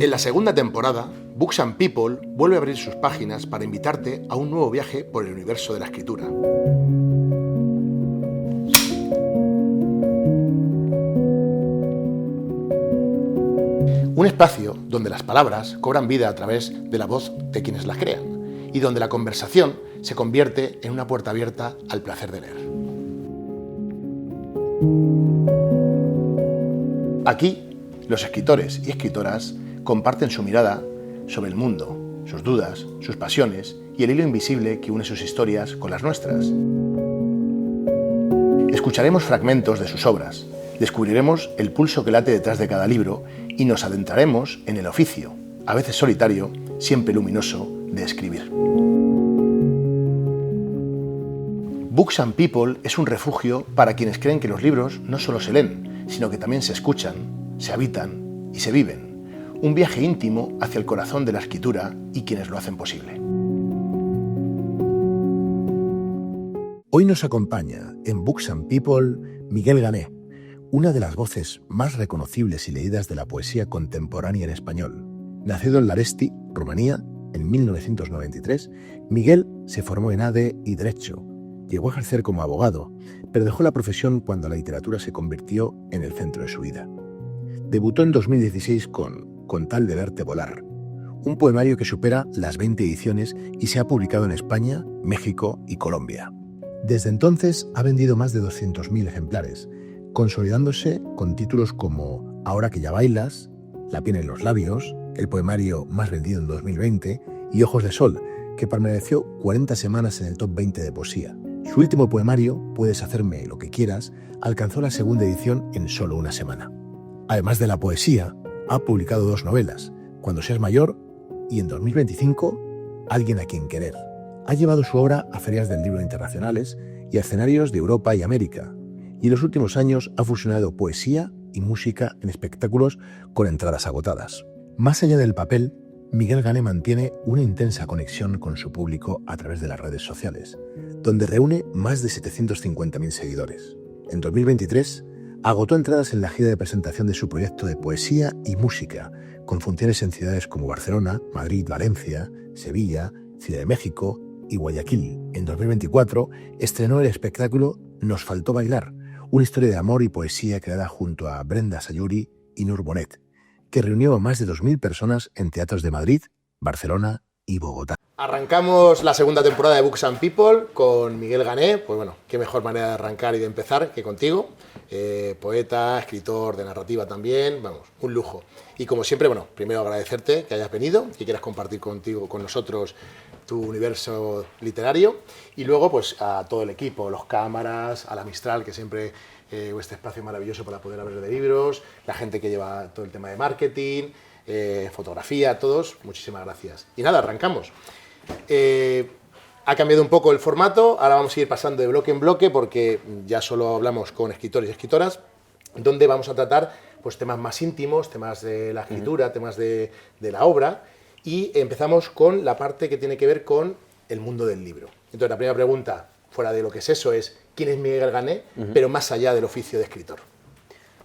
En la segunda temporada, Books and People vuelve a abrir sus páginas para invitarte a un nuevo viaje por el universo de la escritura. Un espacio donde las palabras cobran vida a través de la voz de quienes las crean y donde la conversación se convierte en una puerta abierta al placer de leer. Aquí, los escritores y escritoras comparten su mirada sobre el mundo, sus dudas, sus pasiones y el hilo invisible que une sus historias con las nuestras. Escucharemos fragmentos de sus obras, descubriremos el pulso que late detrás de cada libro y nos adentraremos en el oficio, a veces solitario, siempre luminoso, de escribir. Books and People es un refugio para quienes creen que los libros no solo se leen, sino que también se escuchan, se habitan y se viven. Un viaje íntimo hacia el corazón de la escritura y quienes lo hacen posible. Hoy nos acompaña en Books and People Miguel Gané, una de las voces más reconocibles y leídas de la poesía contemporánea en español. Nacido en Laresti, Rumanía, en 1993, Miguel se formó en ADE y Derecho. Llegó a ejercer como abogado, pero dejó la profesión cuando la literatura se convirtió en el centro de su vida. Debutó en 2016 con tal de verte volar, un poemario que supera las 20 ediciones y se ha publicado en España, México y Colombia. Desde entonces ha vendido más de 200.000 ejemplares, consolidándose con títulos como Ahora que ya bailas, La piel en los labios, el poemario más vendido en 2020, y Ojos de sol, que permaneció 40 semanas en el top 20 de poesía. Su último poemario, Puedes hacerme lo que quieras, alcanzó la segunda edición en solo una semana. Además de la poesía, ha publicado 2 novelas, Cuando seas mayor y en 2025, Alguien a quien querer. Ha llevado su obra a ferias del libro internacionales y a escenarios de Europa y América, y en los últimos años ha fusionado poesía y música en espectáculos con entradas agotadas. Más allá del papel, Miguel Gané mantiene una intensa conexión con su público a través de las redes sociales, donde reúne más de 750.000 seguidores. En 2023, agotó entradas en la gira de presentación de su proyecto de poesía y música, con funciones en ciudades como Barcelona, Madrid, Valencia, Sevilla, Ciudad de México y Guayaquil. En 2024 estrenó el espectáculo Nos faltó bailar, una historia de amor y poesía creada junto a Brenda Sayuri y Nur Bonet, que reunió a más de 2.000 personas en teatros de Madrid, Barcelona y Bogotá. Arrancamos la segunda temporada de Books and People con Miguel Gané. Pues bueno, qué mejor manera de arrancar y de empezar que contigo. Poeta, escritor de narrativa también, vamos, un lujo. Y como siempre, bueno, primero agradecerte que hayas venido, que quieras compartir con nosotros tu universo literario, y luego pues a todo el equipo, los cámaras, a la Mistral, que siempre este espacio maravilloso para poder hablar de libros, la gente que lleva todo el tema de marketing, fotografía, a todos, muchísimas gracias. Y nada, arrancamos. Ha cambiado un poco el formato, ahora vamos a ir pasando de bloque en bloque porque ya solo hablamos con escritores y escritoras, donde vamos a tratar pues, temas más íntimos, temas de la escritura, temas de la obra, y empezamos con la parte que tiene que ver con el mundo del libro. Entonces la primera pregunta, fuera de lo que es eso, es ¿quién es Miguel Gané? Pero más allá del oficio de escritor.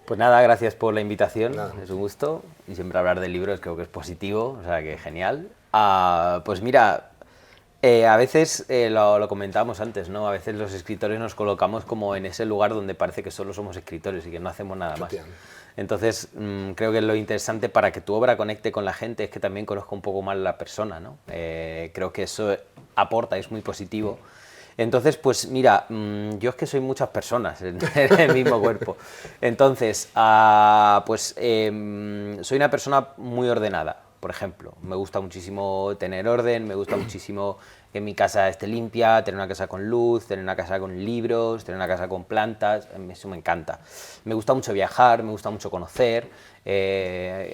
Pues nada, gracias por la invitación, Nada. Es un gusto, y siempre hablar de libros creo que es positivo, o sea que genial. Pues mira, a veces, lo comentábamos antes, ¿no? A veces los escritores nos colocamos como en ese lugar donde parece que solo somos escritores y que no hacemos nada más. Entonces, creo que lo interesante para que tu obra conecte con la gente es que también conozca un poco más la persona, ¿no? Creo que eso aporta, es muy positivo. Entonces, pues mira, yo es que soy muchas personas en el mismo cuerpo. Entonces, soy una persona muy ordenada, por ejemplo. Me gusta muchísimo tener orden, me gusta muchísimo que mi casa esté limpia, tener una casa con luz, tener una casa con libros, tener una casa con plantas, eso me encanta. Me gusta mucho viajar, me gusta mucho conocer,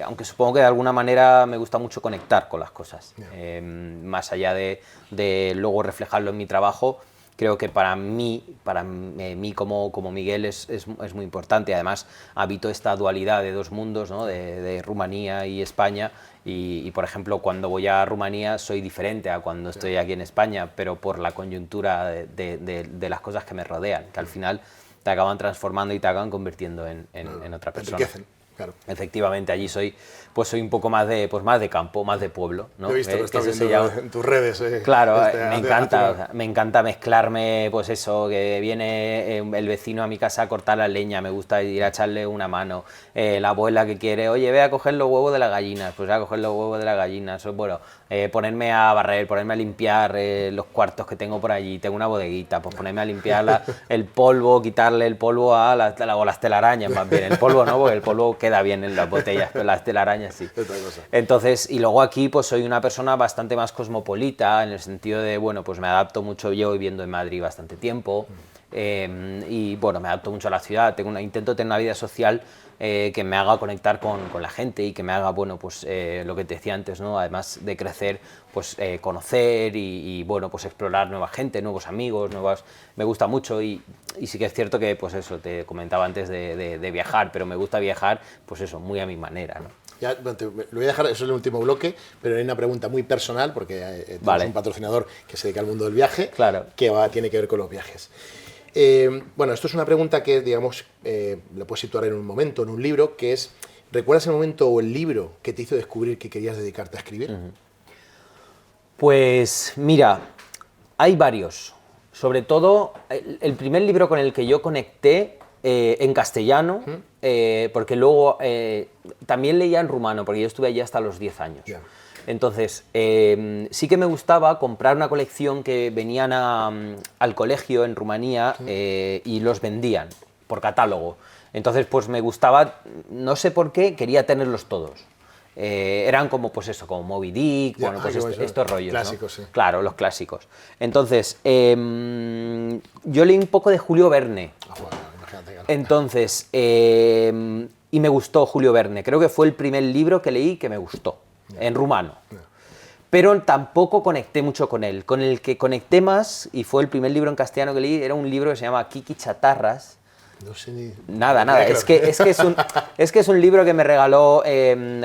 aunque supongo que de alguna manera me gusta mucho conectar con las cosas. Más allá de luego reflejarlo en mi trabajo, creo que para mí como Miguel es muy importante. Además, habito esta dualidad de dos mundos, ¿no? de Rumanía y España, y por ejemplo, cuando voy a Rumanía soy diferente a cuando estoy aquí en España, pero por la coyuntura de las cosas que me rodean, que al final te acaban transformando y te acaban convirtiendo en otra persona. Enriquecen. Claro. Efectivamente, allí soy un poco más de campo, más de pueblo, ¿no? Lo he visto, lo he estado eso viendo en tus redes. Claro, me encanta mezclarme, pues eso, que viene el vecino a mi casa a cortar la leña, me gusta ir a echarle una mano, la abuela que quiere, oye, ve a coger los huevos de las gallinas, pues voy a coger los huevos de las gallinas, bueno, ponerme a barrer, ponerme a limpiar los cuartos que tengo por allí, tengo una bodeguita, pues ponerme a limpiar el polvo, quitarle el polvo a las telarañas más bien, el polvo no, porque el polvo queda bien en las botellas, pero las telarañas sí. Entonces, y luego aquí pues soy una persona bastante más cosmopolita, en el sentido de, bueno, pues me adapto mucho, llevo viviendo en Madrid bastante tiempo, y bueno, me adapto mucho a la ciudad, intento tener una vida social que me haga conectar con la gente y que me haga, bueno, pues lo que te decía antes, ¿no? Además de crecer, pues conocer y bueno, pues explorar nueva gente, nuevos amigos, me gusta mucho y sí que es cierto que, pues eso, te comentaba antes de viajar, pero me gusta viajar, pues eso, muy a mi manera, ¿no? Ya, bueno, lo voy a dejar, eso es el último bloque, pero hay una pregunta muy personal, porque tenemos un patrocinador que se dedica al mundo del viaje, claro, que tiene que ver con los viajes. Bueno, esto es una pregunta que, digamos, la puedes situar en un momento, en un libro, que es, ¿recuerdas el momento o el libro que te hizo descubrir que querías dedicarte a escribir? Pues mira, hay varios. Sobre todo, el primer libro con el que yo conecté en castellano, porque luego también leía en rumano, porque yo estuve allí hasta los 10 años. Yeah. Entonces, sí que me gustaba comprar una colección que venían al colegio en Rumanía y los vendían por catálogo. Entonces, pues me gustaba, no sé por qué, quería tenerlos todos. Eran como, pues eso, como Moby Dick, bueno, pues estos rollos, clásicos, ¿no? Sí. Claro, los clásicos. Entonces, yo leí un poco de Julio Verne. Entonces, y me gustó Julio Verne. Creo que fue el primer libro que leí que me gustó. En rumano. Pero tampoco conecté mucho con él. Con el que conecté más, y fue el primer libro en castellano que leí, era un libro que se llama Kiki Chatarras. No sé ni... Nada. Es que es un libro que me regaló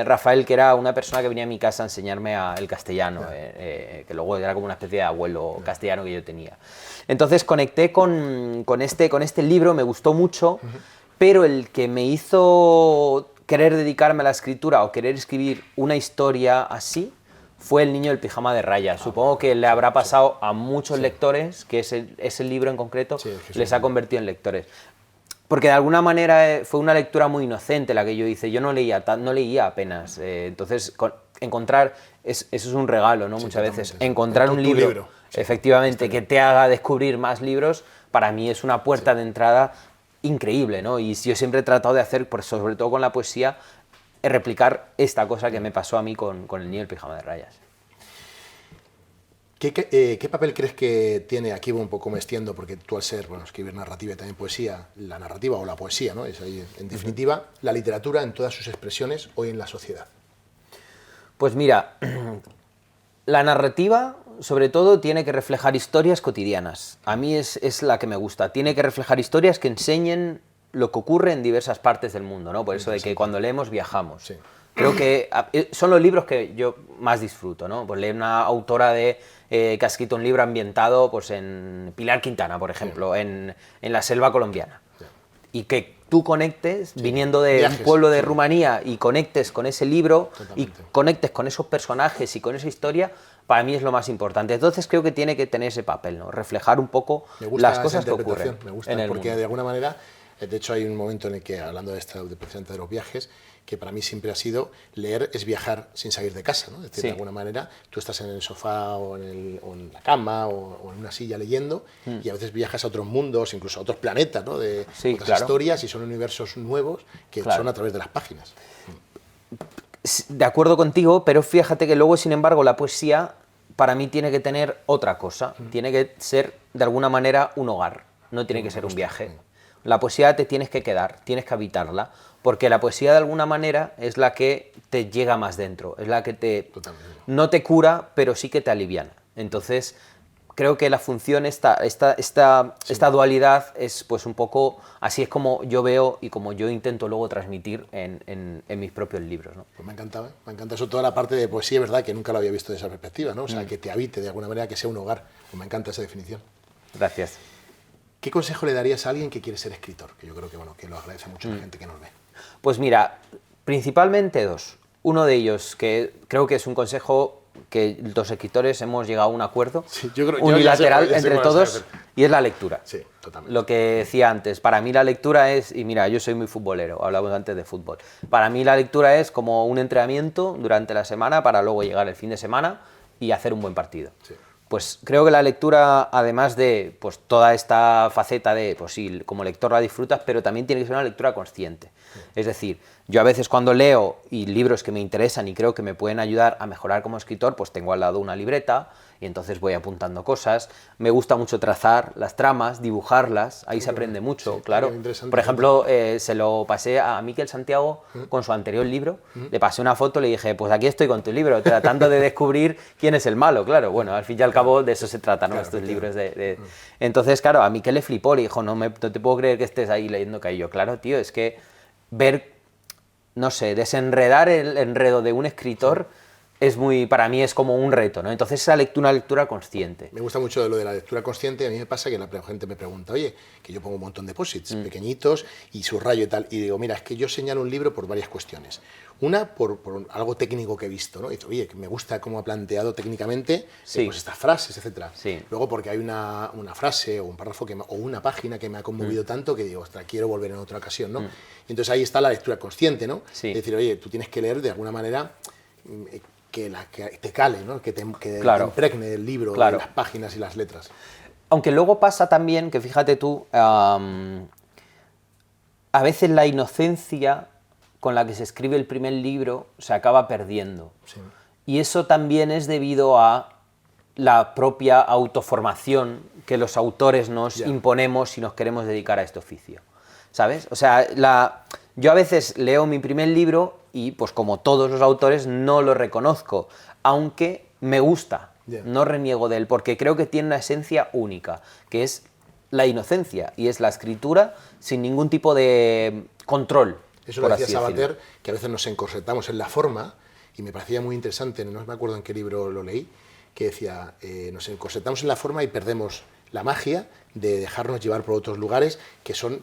Rafael, que era una persona que venía a mi casa a enseñarme el castellano, que luego era como una especie de abuelo castellano que yo tenía. Entonces conecté con este libro, me gustó mucho, pero el que me hizo querer dedicarme a la escritura o querer escribir una historia así fue El niño del pijama de rayas. Supongo que le habrá pasado a muchos lectores, que ese libro en concreto les ha convertido en lectores. Porque de alguna manera fue una lectura muy inocente la que yo hice. Yo no leía apenas. Entonces, encontrar, eso es un regalo, ¿no? Muchas veces. Encontrar un libro, efectivamente, que te haga descubrir más libros, para mí es una puerta de entrada increíble, ¿no? Y yo siempre he tratado de hacer, sobre todo con la poesía, replicar esta cosa que me pasó a mí con El niño del pijama de rayas. ¿Qué papel crees que tiene, aquí un poco me extiendo, porque tú al ser, bueno, escribir narrativa y también poesía, la narrativa o la poesía, ¿no? Es ahí, en definitiva, la literatura en todas sus expresiones hoy en la sociedad? Pues mira, la narrativa, sobre todo, tiene que reflejar historias cotidianas. A mí es la que me gusta. Tiene que reflejar historias que enseñen lo que ocurre en diversas partes del mundo, ¿no? Por eso de que cuando leemos viajamos. Sí. Creo que son los libros que yo más disfruto, ¿no? Pues leer una autora que ha escrito un libro ambientado pues, en Pilar Quintana, por ejemplo, en la selva colombiana. Y que tú conectes, viniendo de un pueblo de Rumanía, y conectes con ese libro, y conectes con esos personajes y con esa historia, para mí es lo más importante. Entonces creo que tiene que tener ese papel, ¿no? Reflejar un poco las cosas que ocurren. Me gusta, porque de alguna manera, de hecho hay un momento en el que, hablando precisamente de los viajes, que para mí siempre ha sido, leer es viajar sin salir de casa, ¿no? Es decir, de alguna manera, tú estás en el sofá o en la cama o en una silla leyendo y a veces viajas a otros mundos, incluso a otros planetas, ¿no? De otras historias, y son universos nuevos que son a través de las páginas. De acuerdo contigo, pero fíjate que luego, sin embargo, la poesía para mí tiene que tener otra cosa. Tiene que ser, de alguna manera, un hogar. No tiene que ser un viaje. La poesía te tienes que quedar, tienes que habitarla, porque la poesía de alguna manera es la que te llega más dentro, es la que no te cura, pero sí que te aliviana. Entonces, creo que la función, esta dualidad es pues un poco, así es como yo veo y como yo intento luego transmitir en mis propios libros, ¿no? Pues me encanta eso, toda la parte de poesía, ¿verdad? Que nunca lo había visto de esa perspectiva, ¿no? O sea, que te habite de alguna manera, que sea un hogar. Pues me encanta esa definición. Gracias. ¿Qué consejo le darías a alguien que quiere ser escritor? Que yo creo que, bueno, que lo agradece mucho la gente que nos ve. Pues mira, Principalmente dos. Uno de ellos, que creo que es un consejo que los escritores hemos llegado a un acuerdo Sí, unilateral ya sé entre cómo vas a todos, hacer. y es la lectura. Sí, totalmente. Lo que decía antes, para mí la lectura es, y mira, yo soy muy futbolero, hablamos antes de fútbol, para mí la lectura es como un entrenamiento durante la semana para luego llegar el fin de semana y hacer un buen partido. Sí. Pues creo que la lectura, además de pues, toda esta faceta de, pues sí, como lector la disfrutas, pero también tiene que ser una lectura consciente. Es decir, yo a veces cuando leo y libros que me interesan y creo que me pueden ayudar a mejorar como escritor, pues tengo al lado una libreta y entonces voy apuntando cosas. Me gusta mucho trazar las tramas, dibujarlas, ahí se aprende mucho, Sí, claro. interesante. Por ejemplo, se lo pasé a Miquel Santiago con su anterior libro, le pasé una foto, le dije, pues aquí estoy con tu libro, tratando de descubrir quién es el malo, claro. Bueno, al fin y al cabo de eso se trata, ¿no? Claro, Estos claro. libros Entonces, claro, a Miquel le flipó, le dijo, no te puedo creer que estés ahí leyendo que yo. Claro, tío, es que ver, no sé, desenredar el enredo de un escritor es muy, para mí es como un reto, ¿no? Entonces esa lectura, una lectura consciente. Me gusta mucho lo de la lectura consciente. A mí me pasa que la gente me pregunta, oye, que yo pongo un montón de posits pequeñitos y subrayo y tal. Y digo, mira, es que yo señalo un libro por varias cuestiones. Una, por algo técnico que he visto, ¿no? Y digo, oye, que me gusta cómo ha planteado técnicamente Sí. pues estas frases, etcétera. Sí. Luego, porque hay una frase o un párrafo o una página que me ha conmovido tanto que digo, ostras, quiero volver en otra ocasión, ¿no? Y entonces ahí está la lectura consciente, ¿no? Sí. Es decir, oye, tú tienes que leer de alguna manera que te cale, ¿no? Que Claro. te impregne el libro, Claro. las páginas y las letras. Aunque luego pasa también que, fíjate tú, a veces la inocencia con la que se escribe el primer libro se acaba perdiendo. Sí. Y eso también es debido a la propia autoformación que los autores nos Ya. imponemos si nos queremos dedicar a este oficio. ¿Sabes? O sea, yo a veces leo mi primer libro y, pues como todos los autores, no lo reconozco, aunque me gusta, Ya. no reniego de él, porque creo que tiene una esencia única, que es la inocencia, y es la escritura sin ningún tipo de control. Eso lo por decía así decirlo. Sabater, que a veces nos encorsetamos en la forma, y me parecía muy interesante, no me acuerdo en qué libro lo leí, que decía, nos encorsetamos en la forma y perdemos la magia de dejarnos llevar por otros lugares que son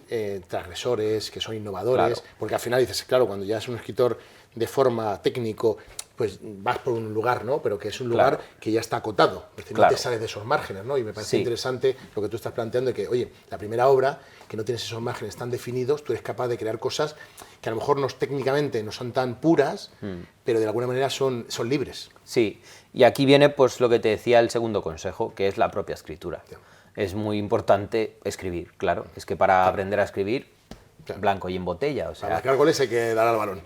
transgresores, que son innovadores, Claro. porque al final dices, claro, cuando ya es un escritor de forma técnico, pues vas por un lugar, ¿no? Pero que es un lugar Claro. que ya está acotado, es decir, Claro. no te sales de esos márgenes, ¿no? Y me parece Sí. interesante lo que tú estás planteando, de que, oye, la primera obra, que no tienes esos márgenes tan definidos, tú eres capaz de crear cosas que a lo mejor técnicamente no son tan puras, pero de alguna manera son libres. Sí, y aquí viene pues lo que te decía el segundo consejo, que es la propia escritura. Ya. Es muy importante escribir, claro. Es que para aprender a escribir, Claro. blanco y en botella, o Para sea... marcar goles hay que dar al balón.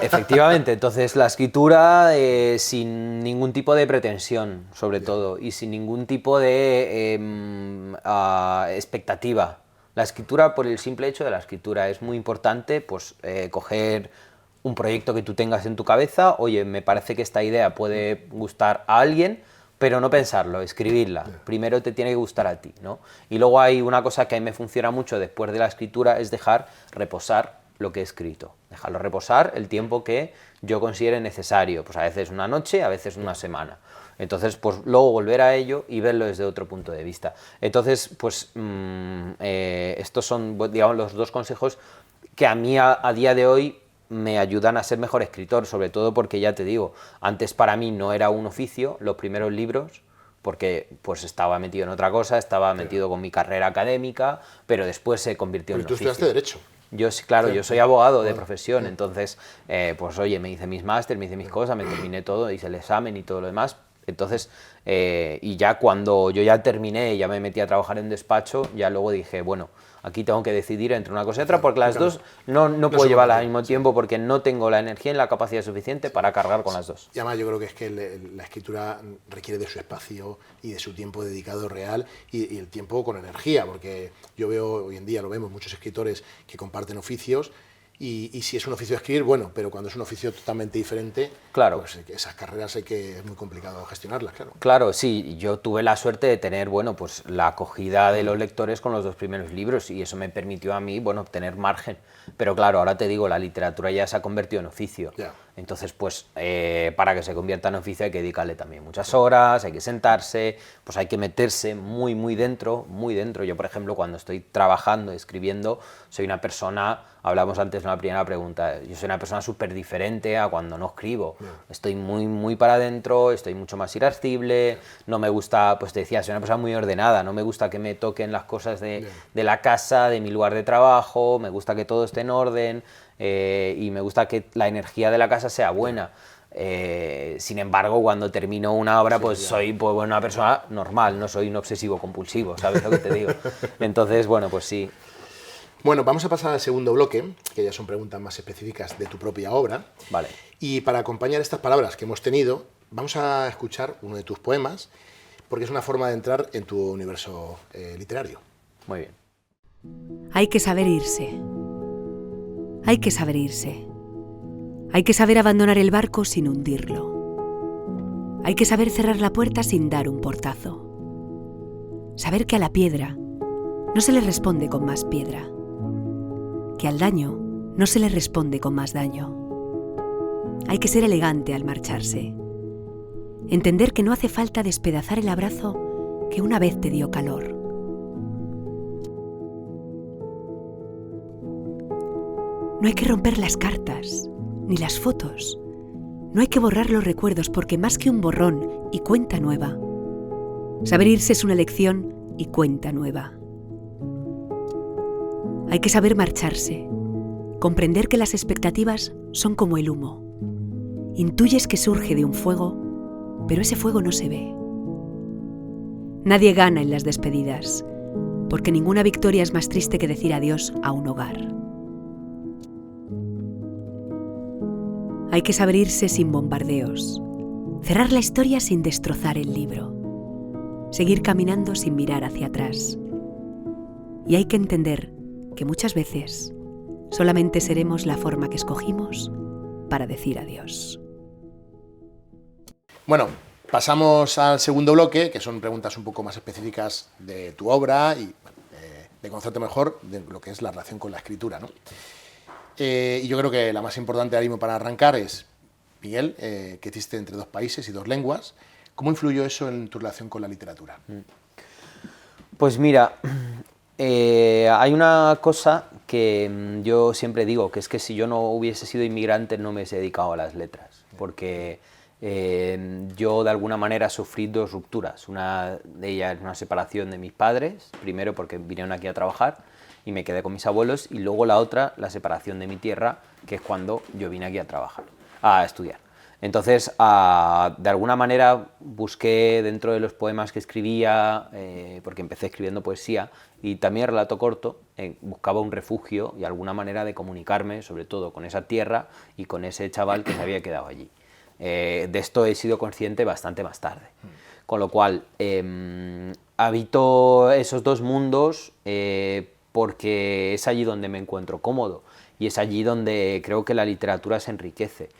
Efectivamente, entonces la escritura sin ningún tipo de pretensión, sobre todo, y sin ningún tipo de expectativa. La escritura, por el simple hecho de la escritura, es muy importante pues coger un proyecto que tú tengas en tu cabeza, oye, me parece que esta idea puede gustar a alguien, pero no pensarlo, escribirla. Primero te tiene que gustar a ti, ¿no? Y luego hay una cosa que a mí me funciona mucho después de la escritura, es dejar reposar lo que he escrito. Dejarlo reposar el tiempo que yo considere necesario. Pues a veces una noche, a veces una semana. Entonces, pues luego volver a ello y verlo desde otro punto de vista. Entonces, pues estos son, digamos, los dos consejos que a mí a día de hoy me ayudan a ser mejor escritor, sobre todo porque, ya te digo, antes para mí no era un oficio, los primeros libros, porque pues estaba metido en otra cosa, estaba metido con mi carrera académica, pero después se convirtió Porque en tú un oficio. estudiaste Derecho. Yo sí, claro, yo soy abogado de profesión, entonces, pues oye, me hice mis máster, me hice mis cosas, me terminé todo, hice el examen y todo lo demás. Entonces, y ya cuando yo ya terminé y ya me metí a trabajar en despacho, ya luego dije, bueno, aquí tengo que decidir entre una cosa y otra, porque las dos no puedo son llevarlas al compatibles, mismo tiempo, porque no tengo la energía y la capacidad suficiente para cargar con las dos. Y además yo creo que es que la escritura requiere de su espacio y de su tiempo dedicado real y el tiempo con energía, porque yo veo, hoy en día lo vemos, muchos escritores que comparten oficios y si es un oficio de escribir, bueno, pero cuando es un oficio totalmente diferente, Claro. pues esas carreras es muy complicado gestionarlas, claro. Claro, sí, yo tuve la suerte de tener, bueno, pues la acogida de los lectores con los dos primeros libros y eso me permitió a mí, bueno, tener margen. Pero claro, ahora te digo, la literatura ya se ha convertido en oficio. Ya. Entonces, pues, para que se convierta en oficio hay que dedicarle también muchas horas, hay que sentarse, pues hay que meterse muy, muy dentro, muy dentro. Yo, por ejemplo, cuando estoy trabajando, escribiendo, soy una persona, hablamos antes en la primera pregunta, yo soy una persona súper diferente a cuando no escribo. Estoy muy, muy para adentro, estoy mucho más irascible, no me gusta, pues te decía, soy una persona muy ordenada, no me gusta que me toquen las cosas de la casa, de mi lugar de trabajo, me gusta que todo esté en orden, y me gusta que la energía de la casa sea buena. Sin embargo, cuando termino una obra, pues soy pues, una persona normal, no soy un obsesivo compulsivo, ¿sabes lo que te digo? Entonces, bueno, pues sí. Bueno, vamos a pasar al segundo bloque, que ya son preguntas más específicas de tu propia obra. Vale. Y para acompañar estas palabras que hemos tenido, vamos a escuchar uno de tus poemas, porque es una forma de entrar en tu universo literario. Muy bien. Hay que saber irse. Hay que saber irse. Hay que saber abandonar el barco sin hundirlo. Hay que saber cerrar la puerta sin dar un portazo. Saber que a la piedra no se le responde con más piedra. Que al daño no se le responde con más daño. Hay que ser elegante al marcharse. Entender que no hace falta despedazar el abrazo que una vez te dio calor. No hay que romper las cartas, ni las fotos. No hay que borrar los recuerdos porque más que un borrón y cuenta nueva, saber irse es una lección y cuenta nueva. Hay que saber marcharse, comprender que las expectativas son como el humo. Intuyes que surge de un fuego, pero ese fuego no se ve. Nadie gana en las despedidas, porque ninguna victoria es más triste que decir adiós a un hogar. Hay que saber irse sin bombardeos, cerrar la historia sin destrozar el libro, seguir caminando sin mirar hacia atrás. Y hay que entender que muchas veces solamente seremos la forma que escogimos para decir adiós. Bueno, pasamos al segundo bloque, que son preguntas un poco más específicas de tu obra y de conocerte mejor de lo que es la relación con la escritura, ¿no? Y yo creo que la más importante ahora mismo para arrancar es, Miguel, que hiciste entre 2 países y 2 lenguas. ¿Cómo influyó eso en tu relación con la literatura? Pues mira, hay una cosa que yo siempre digo, que es que si yo no hubiese sido inmigrante no me hubiese dedicado a las letras, porque yo de alguna manera sufrí 2 rupturas. Una de ellas es una separación de mis padres, primero porque vinieron aquí a trabajar y me quedé con mis abuelos, y luego la otra, la separación de mi tierra, que es cuando yo vine aquí a trabajar, a estudiar. Entonces, de alguna manera busqué dentro de los poemas que escribía, porque empecé escribiendo poesía y también relato corto, buscaba un refugio y alguna manera de comunicarme, sobre todo con esa tierra y con ese chaval que se había quedado allí. De esto he sido consciente bastante más tarde. Con lo cual, habito esos 2 mundos porque es allí donde me encuentro cómodo y es allí donde creo que la literatura se enriquece.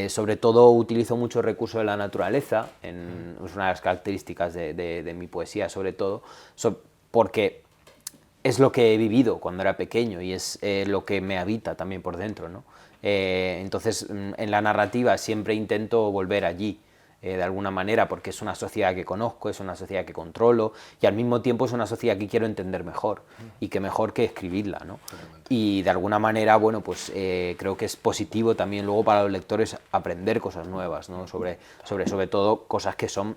Sobre todo utilizo mucho el recurso de la naturaleza, es una de las características de mi poesía sobre todo, porque es lo que he vivido cuando era pequeño y es lo que me habita también por dentro, ¿no? Entonces en la narrativa siempre intento volver allí, de alguna manera, porque es una sociedad que conozco, es una sociedad que controlo y al mismo tiempo es una sociedad que quiero entender mejor y que mejor que escribirla, ¿no? Y de alguna manera, bueno, pues creo que es positivo también luego para los lectores aprender cosas nuevas, ¿no? Sobre todo cosas que son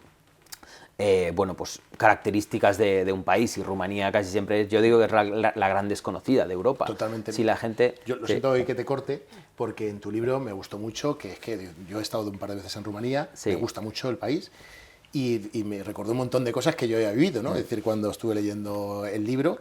bueno, pues características de un país, y Rumanía casi siempre yo digo que es la gran desconocida de Europa. Totalmente. Si la gente... Yo lo siento hoy que te corte, porque en tu libro me gustó mucho, que es que yo he estado un par de veces en Rumanía, me gusta mucho el país, y me recordó un montón de cosas que yo había vivido, ¿no? Es decir, cuando estuve leyendo el libro,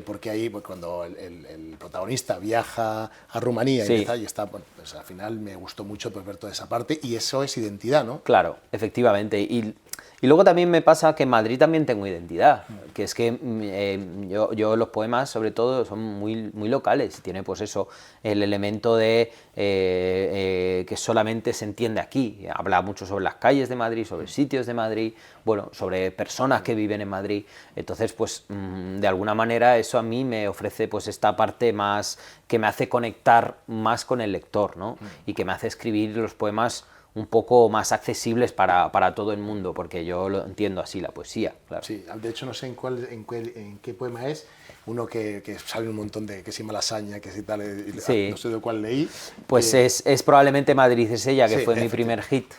porque ahí, pues, cuando el protagonista viaja a Rumanía y está, bueno, pues al final me gustó mucho pues, ver toda esa parte, y eso es identidad, ¿no? Claro, efectivamente, y Y luego también me pasa que en Madrid también tengo identidad, que es que yo los poemas sobre todo son muy locales, tiene pues eso, el elemento de que solamente se entiende aquí, habla mucho sobre las calles de Madrid, sobre sitios de Madrid, bueno, sobre personas que viven en Madrid, entonces pues de alguna manera eso a mí me ofrece pues esta parte más, que me hace conectar más con el lector, ¿no? Y que me hace escribir los poemas un poco más accesibles para todo el mundo, porque yo lo entiendo así, la poesía, claro. Sí, de hecho no sé en qué poema es, uno que sale un montón de que si Malasaña, que si tal, Sí. no sé de cuál leí. Pues es probablemente Madrid es ella, que Sí, fue mi primer hit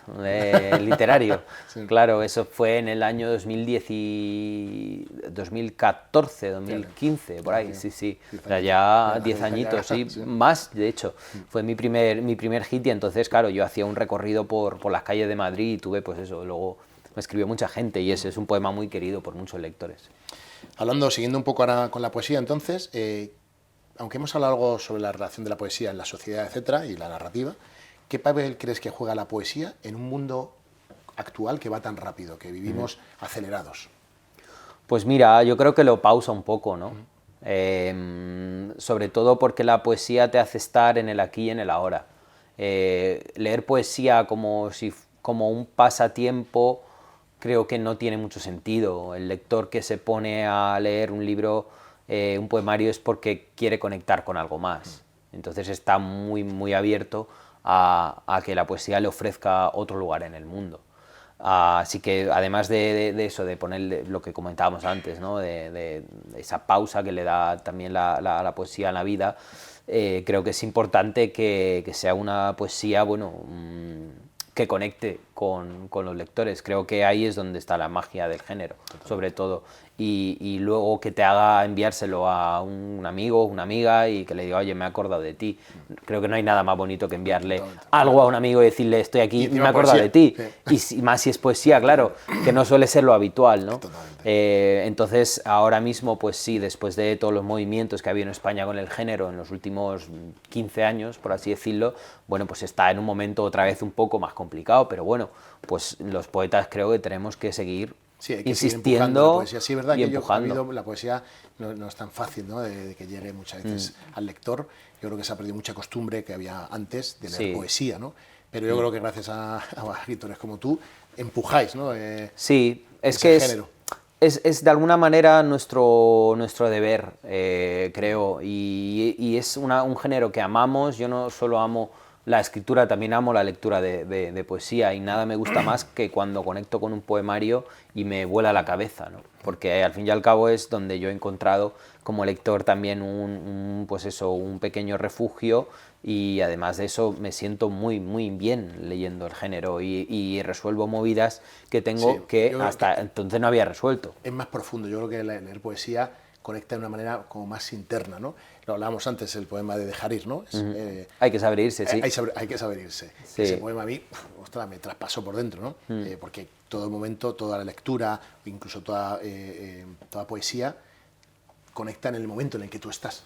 literario. Sí. Claro, eso fue en el año 2014, 2015, por ahí, sí. O sea, ya 10 añitos, sí, más, de hecho. Fue mi primer hit y entonces, claro, yo hacía un recorrido por las calles de Madrid y tuve, pues eso, luego me escribió mucha gente y ese es un poema muy querido por muchos lectores. Siguiendo un poco ahora con la poesía, entonces, aunque hemos hablado algo sobre la relación de la poesía en la sociedad, etcétera, y la narrativa, ¿qué papel crees que juega la poesía en un mundo actual que va tan rápido, que vivimos acelerados? Pues mira, yo creo que lo pausa un poco, ¿no? Sobre todo porque la poesía te hace estar en el aquí y en el ahora. Leer poesía como un pasatiempo creo que no tiene mucho sentido. El lector que se pone a leer un libro, un poemario, es porque quiere conectar con algo más. Entonces está muy abierto a que la poesía le ofrezca otro lugar en el mundo. Así que además de eso, de poner lo que comentábamos antes, ¿no? de esa pausa que le da también la poesía en la vida, creo que es importante que sea una poesía, bueno, que conecte con los lectores. Creo que ahí es donde está la magia del género, sobre todo. Y luego que te haga enviárselo a un amigo, una amiga, y que le diga, oye, me he acordado de ti. Creo que no hay nada más bonito que enviarle algo a un amigo y decirle, estoy aquí y me he acordado de ti. Sí. Y más si es poesía, claro, que no suele ser lo habitual, ¿no? Entonces, ahora mismo, pues sí, después de todos los movimientos que ha habido en España con el género en los últimos 15 años, por así decirlo, bueno, pues está en un momento otra vez un poco más complicado, pero bueno, pues los poetas creo que tenemos que seguir insistiendo la poesía. Sí, es verdad y que empujando. la poesía no es tan fácil, ¿no? de que llegue muchas veces al lector. Yo creo que se ha perdido mucha costumbre que había antes de leer poesía, ¿no? Pero yo creo que gracias a escritores como tú empujáis, ¿no? Sí, es que es de alguna manera nuestro deber, creo, y es un género que amamos. Yo no solo amo la escritura, también amo la lectura de poesía, y nada me gusta más que cuando conecto con un poemario y me vuela la cabeza, ¿no? Porque al fin y al cabo es donde yo he encontrado como lector también pues eso, un pequeño refugio, y además de eso me siento muy bien leyendo el género y resuelvo movidas que tengo que hasta entonces no había resuelto. Es más profundo. Yo creo que leer poesía conecta de una manera como más interna, ¿no? Lo hablábamos antes, el poema de Dejar ir, ¿no? Hay que saber irse, sí. Hay que saber irse. Sí. Ese poema a mí, ostras, me traspasó por dentro, ¿no? Porque todo el momento, toda la lectura, incluso toda poesía, conecta en el momento en el que tú estás.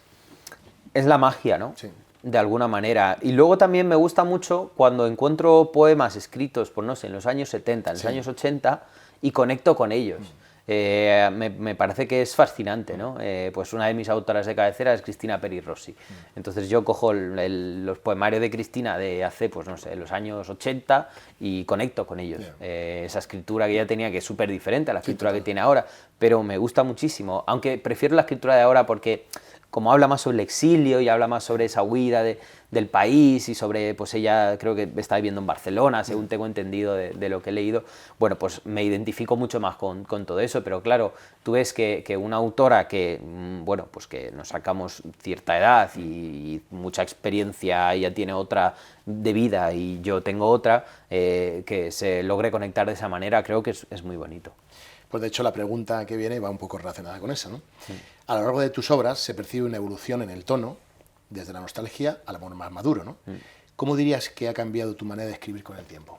Es la magia, ¿no? Sí. De alguna manera. Y luego también me gusta mucho cuando encuentro poemas escritos, pues no sé, en los años 70, en los años 80, y conecto con ellos. Me parece que es fascinante, ¿no? Pues una de mis autoras de cabecera es Cristina Peri Rossi. Entonces yo cojo los poemarios de Cristina de hace, pues no sé, los años 80 y conecto con ellos. Esa escritura que ella tenía, que es súper diferente a la escritura que tiene ahora, pero me gusta muchísimo, aunque prefiero la escritura de ahora porque como habla más sobre el exilio y habla más sobre esa huida del país y sobre, pues ella creo que está viviendo en Barcelona, según tengo entendido de lo que he leído, bueno, pues me identifico mucho más con todo eso, pero claro, tú ves que una autora que, bueno, pues que nos sacamos cierta edad y mucha experiencia, ella tiene otra de vida y yo tengo otra, que se logre conectar de esa manera, creo que es muy bonito. Pues de hecho la pregunta que viene va un poco relacionada con eso, ¿no? Sí. A lo largo de tus obras se percibe una evolución en el tono, desde la nostalgia al amor más maduro, ¿no? ¿Cómo dirías que ha cambiado tu manera de escribir con el tiempo?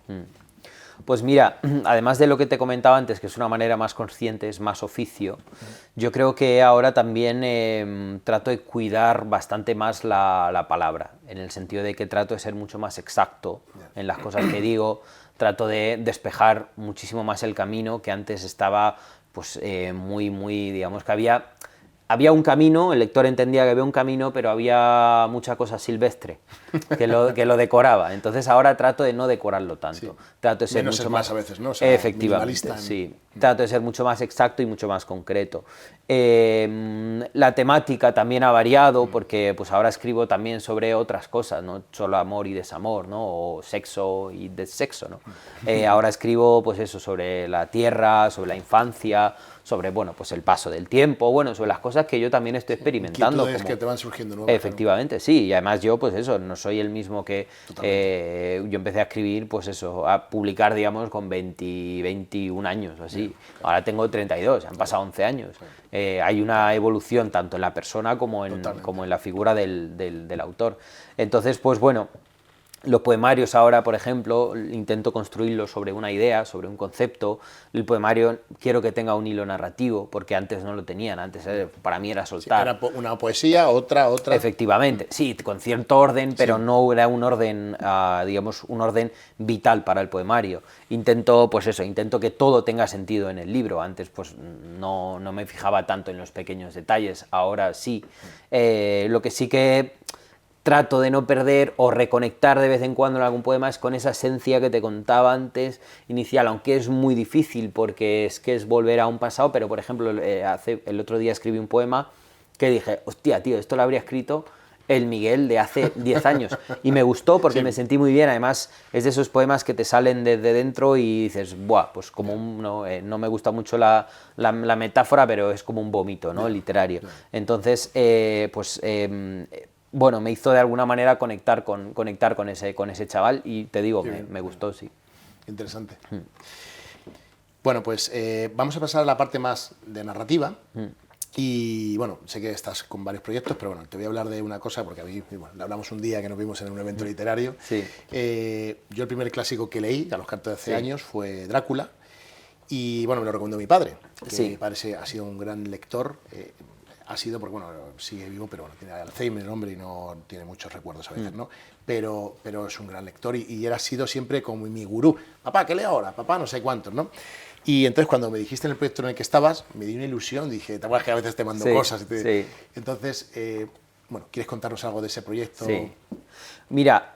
Pues mira, además de lo que te comentaba antes, que es una manera más consciente, es más oficio, yo creo que ahora también trato de cuidar bastante más la palabra, en el sentido de que trato de ser mucho más exacto en las cosas que digo, trato de despejar muchísimo más el camino, que antes estaba pues muy, digamos que había un camino, el lector entendía que había un camino, pero había mucha cosa silvestre que lo decoraba. Entonces ahora trato de no decorarlo tanto. Sí. Trato de ser Menos mucho es más más a veces, ¿no? O sea, efectivamente, minimalista sí. Trato de ser mucho más exacto y mucho más concreto. La temática también ha variado porque pues ahora escribo también sobre otras cosas, no solo amor y desamor, ¿no? O sexo y desexo, ¿no? Ahora escribo pues eso, sobre la tierra, sobre la infancia, sobre bueno, pues el paso del tiempo, bueno, sobre las cosas que yo también estoy experimentando. Inquietudes que te van surgiendo nuevas. Efectivamente, sí, y además yo pues eso, no soy el mismo que yo empecé a escribir, pues eso, a publicar digamos con 21 años o así, ahora tengo 32, han pasado 11 años. Hay una evolución tanto en la persona como en la figura del autor. Entonces, pues bueno, los poemarios ahora, por ejemplo, intento construirlos sobre una idea, sobre un concepto. El poemario quiero que tenga un hilo narrativo, porque antes no lo tenían, antes para mí era soltar. Sí, era una poesía, otra. Efectivamente, sí, con cierto orden, pero no era un orden, digamos, un orden vital para el poemario. Intento que todo tenga sentido en el libro. Antes pues no me fijaba tanto en los pequeños detalles, ahora sí. Lo que sí que trato de no perder o reconectar de vez en cuando en algún poema es con esa esencia que te contaba antes, inicial, aunque es muy difícil porque es volver a un pasado, pero por ejemplo, el otro día escribí un poema que dije, hostia, tío, esto lo habría escrito el Miguel de hace 10 años, y me gustó porque me sentí muy bien. Además es de esos poemas que te salen desde dentro y dices, buah, pues como no me gusta mucho la metáfora, pero es como un vómito, ¿no? Literario. Entonces, bueno, me hizo de alguna manera conectar con ese chaval y te digo, me gustó, sí. Interesante. Bueno, pues vamos a pasar a la parte más de narrativa. Y bueno, sé que estás con varios proyectos, pero bueno, te voy a hablar de una cosa porque a mí, bueno, hablamos un día que nos vimos en un evento literario. Sí. Yo el primer clásico que leí a los 14 años fue Drácula, y bueno, me lo recomendó mi padre, que mi padre ha sido un gran lector. Ha sido porque, bueno, sigue vivo, pero bueno, tiene Alzheimer el hombre y no tiene muchos recuerdos a veces, ¿no? Pero es un gran lector y él ha sido siempre como mi gurú. Papá, ¿qué leo ahora? Papá, no sé cuántos, ¿no? Y entonces cuando me dijiste en el proyecto en el que estabas, me di una ilusión, dije, ¿te acuerdas que a veces te mando cosas? Entonces, bueno, ¿quieres contarnos algo de ese proyecto? Sí. Mira,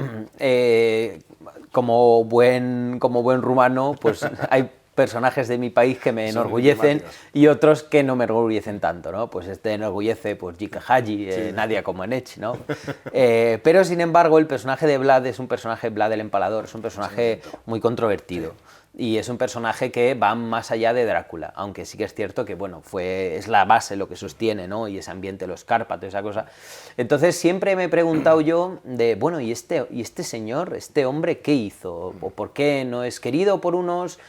como buen rumano, pues hay personajes de mi país que me enorgullecen y otros que no me enorgullecen tanto, ¿no? Pues enorgullece pues Jika Haji, Nadia Comaneci, ¿no? Pero sin embargo el personaje de Vlad es un personaje, Vlad el Empalador, es un personaje muy controvertido. Y es un personaje que va más allá de Drácula, aunque sí que es cierto que bueno, es la base lo que sostiene, ¿no? Y ese ambiente, los Cárpatos, esa cosa. Entonces siempre me he preguntado yo de, bueno, ¿y este señor, este hombre, qué hizo? ¿O por qué no es querido por unos?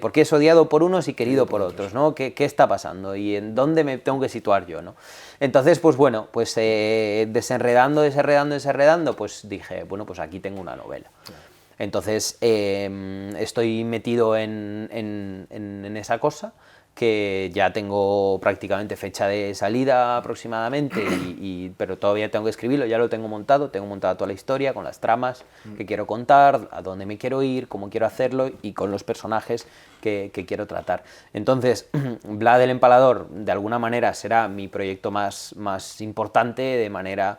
¿Por qué es odiado por unos y querido por otros, ¿no? ¿Qué está pasando? ¿Y en dónde me tengo que situar yo, ¿no? Entonces, pues bueno, pues desenredando, pues dije, bueno, pues aquí tengo una novela. Entonces estoy metido en esa cosa, que ya tengo prácticamente fecha de salida aproximadamente, pero todavía tengo que escribirlo, ya lo tengo montada toda la historia con las tramas que quiero contar, a dónde me quiero ir, cómo quiero hacerlo y con los personajes que quiero tratar. Entonces, Vlad el Empalador de alguna manera será mi proyecto más importante, de manera...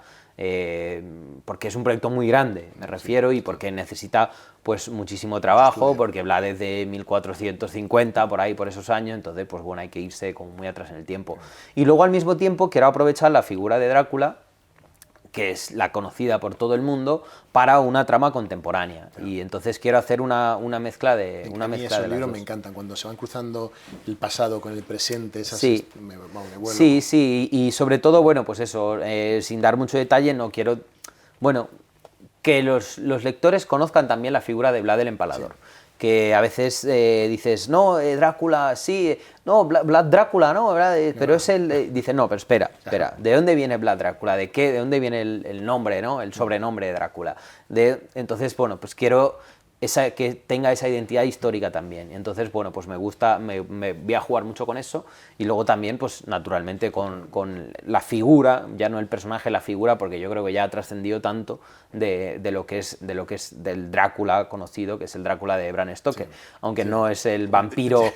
porque es un proyecto muy grande, me refiero, y porque necesita pues muchísimo trabajo, porque Vlad es de 1450, por ahí, por esos años, entonces pues bueno, hay que irse como muy atrás en el tiempo. Y luego al mismo tiempo quiero aprovechar la figura de Drácula, que es la conocida por todo el mundo, para una trama contemporánea. Y entonces quiero hacer una mezcla de esos libros me encantan, cuando se van cruzando el pasado con el presente, esas me vuelvo. Sí, y sobre todo, bueno, pues eso, sin dar mucho detalle, no quiero, bueno, que los lectores conozcan también la figura de Vlad el Empalador. Sí. Que a veces dices, no, Drácula, sí, no, Vlad Drácula, no, pero es el... dice, no, pero espera, ¿de dónde viene Vlad Drácula? ¿De dónde viene el nombre, ¿no? El sobrenombre de Drácula? Entonces, bueno, pues quiero que tenga esa identidad histórica también. Entonces, bueno, pues me gusta, me voy a jugar mucho con eso, y luego también, pues naturalmente con la figura, ya no el personaje, la figura, porque yo creo que ya ha trascendido tanto de lo que es del Drácula conocido, que es el Drácula de Bram Stoker, aunque no es el vampiro,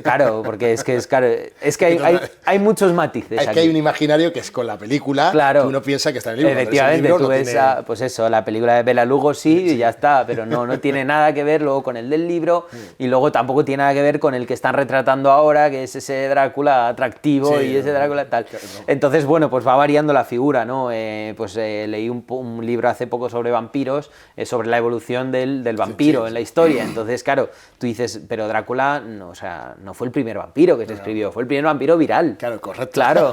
claro, porque es que hay muchos matices. Es que hay un imaginario que es con la película, claro, que uno piensa que está en el libro. Efectivamente, Libro tú no ves, tiene... pues eso, la película de Bela Lugosi y ya está, pero no tiene nada que ver luego con el del libro, y luego tampoco tiene nada que ver con el que están retratando ahora, que es ese Drácula atractivo y ese Drácula tal. Entonces, bueno, pues va variando la figura, ¿no? Leí un libro hace poco sobre vampiros, sobre la evolución del vampiro en la historia. Entonces, claro, tú dices, pero Drácula no fue el primer vampiro que se escribió, fue el primer vampiro viral. Claro, correcto. Claro,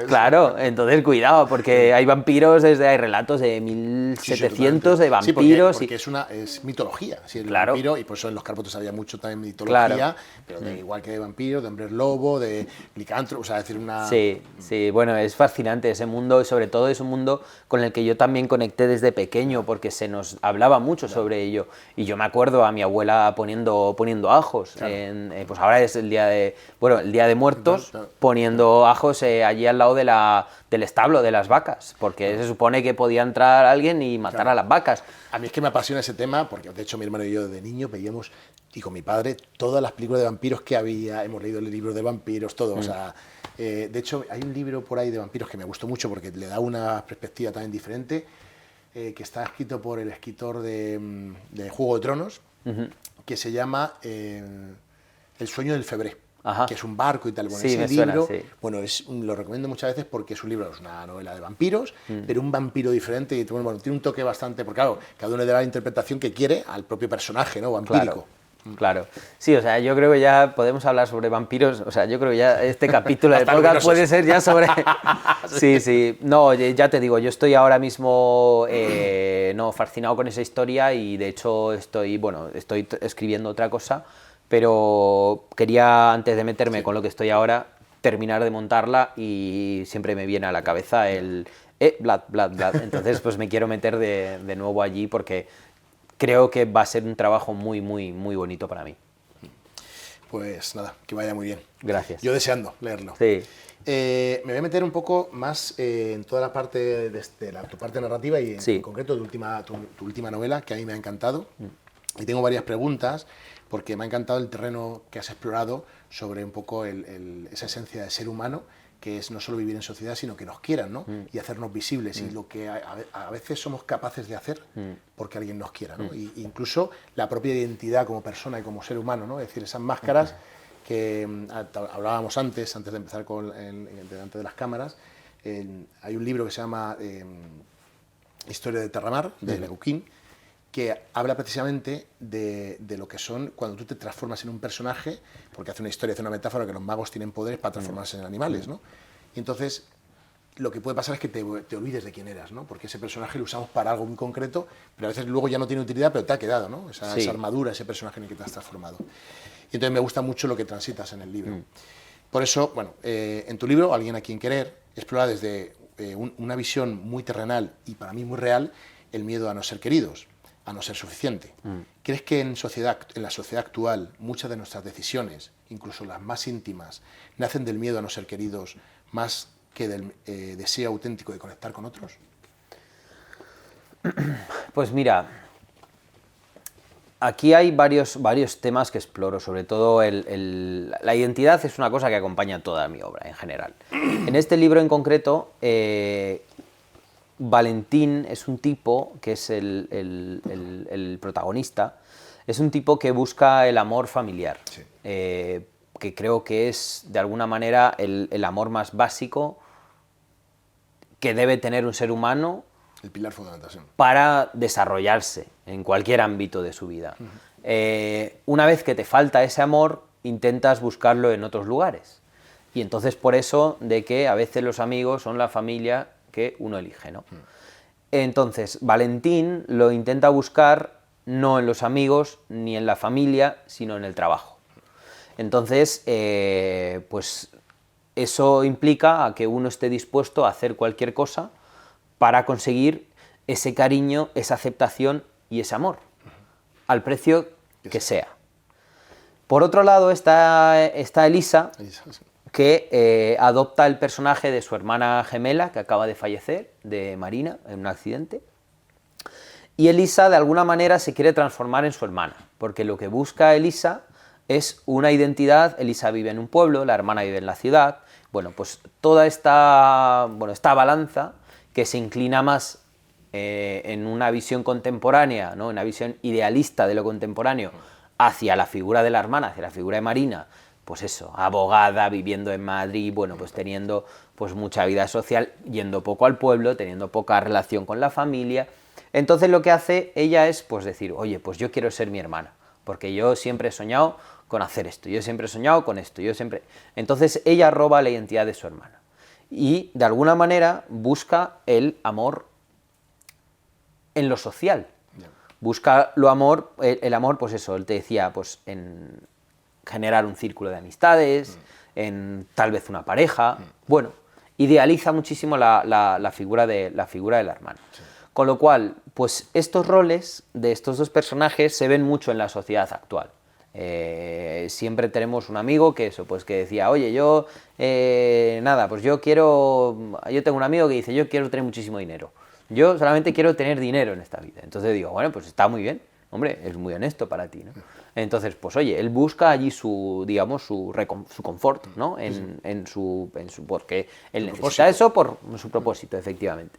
claro, entonces cuidado, porque hay vampiros, hay relatos de 1700 de vampiros. Sí, porque es mitología, sí, el claro. vampiro, y por eso en los Cárpatos había mucho también mitología, Claro. pero igual que de vampiros, de hombres lobo, de licántropos, o sea, decir una... Sí, bueno, es fascinante ese mundo, y sobre todo es un mundo con el que yo también conecté desde pequeño, porque se nos hablaba mucho sobre ello, y yo me acuerdo a mi abuela poniendo ajos, pues ahora es el día de Muertos, poniendo ajos allí al lado del establo de las vacas, porque se supone que podía entrar alguien y matar a las vacas. A mí es que me apasiona ese tema, porque de hecho mi hermano y yo de niño veíamos, y con mi padre, todas las películas de vampiros que había, hemos leído el libro de vampiros, todo, o sea, de hecho hay un libro por ahí de vampiros que me gustó mucho porque le da una perspectiva también diferente, que está escrito por el escritor de Juego de Tronos, que se llama El sueño del Febré. Ajá. Que es un barco y tal. Bueno, Sí, ese me libro, suena, sí. bueno, lo recomiendo muchas veces porque es un libro, es una novela de vampiros, pero un vampiro diferente, y bueno, tiene un toque bastante, porque claro, cada uno le da la interpretación que quiere al propio personaje, ¿no? Vampírico. Claro. Sí, o sea, yo creo que ya podemos hablar sobre vampiros, o sea, yo creo que ya este capítulo de podcast puede ser ya sobre... Sí, no, ya te digo, yo estoy ahora mismo fascinado con esa historia, y de hecho estoy escribiendo otra cosa, pero quería, antes de meterme con lo que estoy ahora, terminar de montarla, y siempre me viene a la cabeza el Blood. Entonces, pues me quiero meter de nuevo allí, porque creo que va a ser un trabajo muy, muy, muy bonito para mí. Pues nada, que vaya muy bien. Gracias. Yo deseando leerlo. Sí. Me voy a meter un poco más en toda la parte de tu parte narrativa, y en concreto tu última novela, que a mí me ha encantado. Y tengo varias preguntas, porque me ha encantado el terreno que has explorado sobre un poco esa esencia de ser humano, que es no solo vivir en sociedad, sino que nos quieran, ¿no? Y hacernos visibles, y lo que a veces somos capaces de hacer porque alguien nos quiera, ¿no? Y incluso la propia identidad como persona y como ser humano, ¿no? Es decir, esas máscaras que hablábamos antes de empezar delante de las cámaras. Hay un libro que se llama Historia de Terramar, de Leguquín, que habla precisamente de lo que son cuando tú te transformas en un personaje, porque hace una metáfora que los magos tienen poderes para transformarse en animales, ¿no? Y entonces lo que puede pasar es que te olvides de quién eras, ¿no? Porque ese personaje lo usamos para algo muy concreto, pero a veces luego ya no tiene utilidad, pero te ha quedado, ¿no? Esa armadura, ese personaje en el que te has transformado. Y entonces me gusta mucho lo que transitas en el libro. Por eso, bueno, en tu libro, Alguien a quien querer, explora desde una visión muy terrenal y para mí muy real el miedo a no ser queridos, a no ser suficiente. ¿Crees que en la sociedad actual muchas de nuestras decisiones, incluso las más íntimas, nacen del miedo a no ser queridos más que del deseo auténtico de conectar con otros? Pues mira, aquí hay varios temas que exploro, sobre todo la identidad es una cosa que acompaña toda mi obra en general. En este libro en concreto, Valentín es un tipo que es el protagonista, es un tipo que busca el amor familiar, que creo que es de alguna manera el amor más básico que debe tener un ser humano, el pilar fundamental, para desarrollarse en cualquier ámbito de su vida. Una vez que te falta ese amor, intentas buscarlo en otros lugares, y entonces por eso de que a veces los amigos son la familia que uno elige, ¿no? Entonces, Valentín lo intenta buscar no en los amigos ni en la familia, sino en el trabajo. Entonces, pues eso implica a que uno esté dispuesto a hacer cualquier cosa para conseguir ese cariño, esa aceptación y ese amor. al precio que sea. Por otro lado está Elisa, que adopta el personaje de su hermana gemela, que acaba de fallecer, de Marina, en un accidente. Y Elisa, de alguna manera, se quiere transformar en su hermana, porque lo que busca Elisa es una identidad. Elisa vive en un pueblo, la hermana vive en la ciudad. Bueno, pues toda esta balanza que se inclina más en una visión contemporánea, ¿no? Una visión idealista de lo contemporáneo, hacia la figura de la hermana, hacia la figura de Marina, pues eso, abogada, viviendo en Madrid, bueno, pues teniendo pues mucha vida social, yendo poco al pueblo, teniendo poca relación con la familia. Entonces lo que hace ella es pues decir, oye, pues yo quiero ser mi hermana, porque yo siempre he soñado con hacer esto, yo siempre he soñado con esto, yo siempre... Entonces ella roba la identidad de su hermana y de alguna manera busca el amor en lo social. Busca el amor, pues eso, él te decía, pues en generar un círculo de amistades, en tal vez una pareja, bueno, idealiza muchísimo la figura de la hermana. Sí. Con lo cual, pues estos roles de estos dos personajes se ven mucho en la sociedad actual. Siempre tenemos un amigo que decía, oye, pues yo tengo un amigo que dice, yo quiero tener muchísimo dinero. Yo solamente quiero tener dinero en esta vida. Entonces digo, bueno, pues está muy bien, hombre, es muy honesto para ti, ¿no? Entonces, pues oye, él busca allí su confort, ¿no? Porque él necesita eso por su propósito, efectivamente.